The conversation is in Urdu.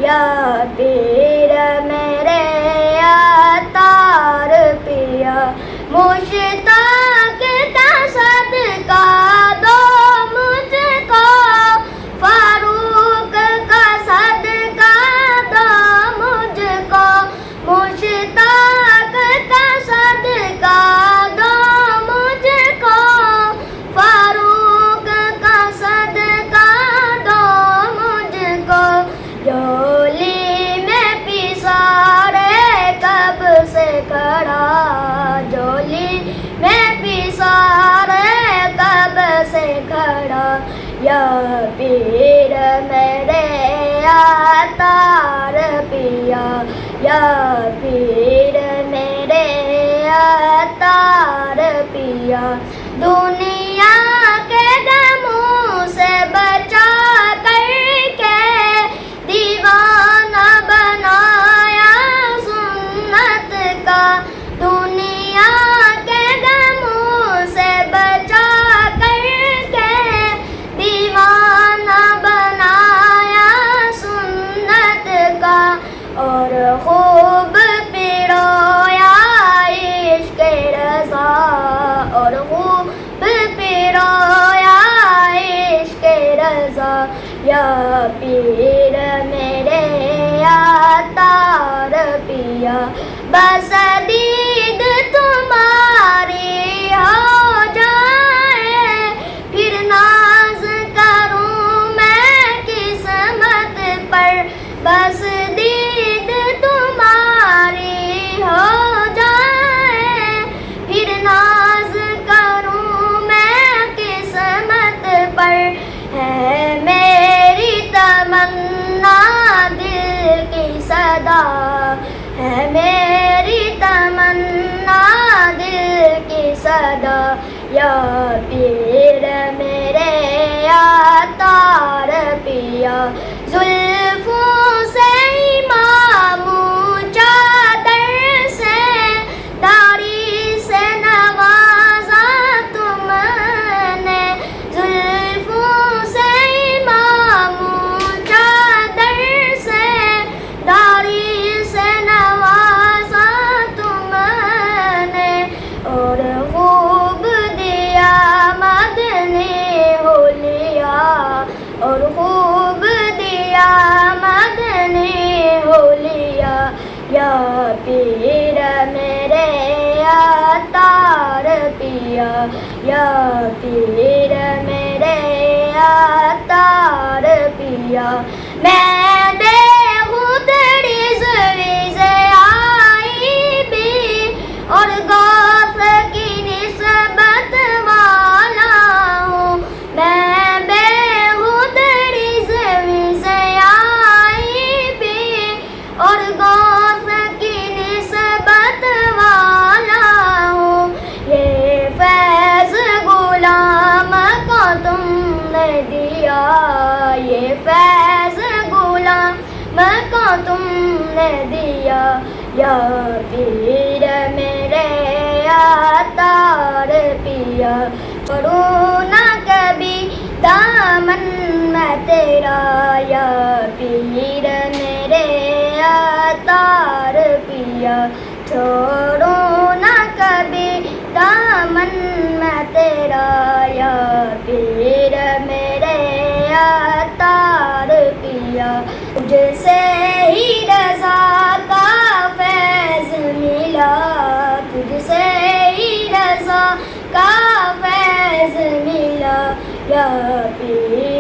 یا پیر میرے عطار پیا، مشتاق کا صدقہ دو مجھ کو، فاروق کا صدقہ دو مجھ کو، مشتاق کا صدقہ دو مجھ کو، فاروق کا صدقہ دو مجھ کو، جھولی میں پسارے کب سے کھڑا، جھولی میں پسارے کب سے کھڑا، یا پیر میرے عطار پیا، یا پیر میرے عطار پیا، دنیا کے غموں سے بچا کر کے دیوانہ بنایا سنت کا، دنیا کے غموں سے بچا کر کے دیوانہ بنایا سنت کا، اور خوب پرویا عشق رضا، اور خوب پرویا عشق رضا، یا پیر میرے عطار پیا، بس دید تمہاری ہو جائے پھر ناز کروں میں قسمت پر، بس دید تمہاری ہو جائے پھر ناز کروں میں قسمت پر، ہے میری تمنا دل کی صدا، ہے میری تمنا دل کی صدا، یا پیر میرے عطار پیا، زلفوں سے امام چادر سے داڑھی سے نوازا تم نے، زلفوں سے امام چادر سے داڑھی سے نوازا تم نے، اور خوب دیا مدنی حلیہ، اور خوب دیا مدنی حلیہ، یا پیر میرے عطار پیا، یا پیر میرے عطار پیا، میں بے خود رضوی سے آئی بھی اور غوث کی نسبت والا ہوں، میں بے خود رضوی سے آئی بھی اور غوث کی نسبت والا ہوں، یہ فیض غلام کو تم نے دیا، یہ فیض غلام کو تم نے دیا، یا پیر میرے عطار پیا، چھوڑوں نہ کبھی دامن میں تیرا، یا پیر میرے عطار پیا، چھوڑوں نہ کبھی دامن میں تیرا، یا پیر میرے عطار پیا، تجھ سے ہی رضا کا فیض ملا، تجھ سے ہی رضا کا فیض ملا، یا پیر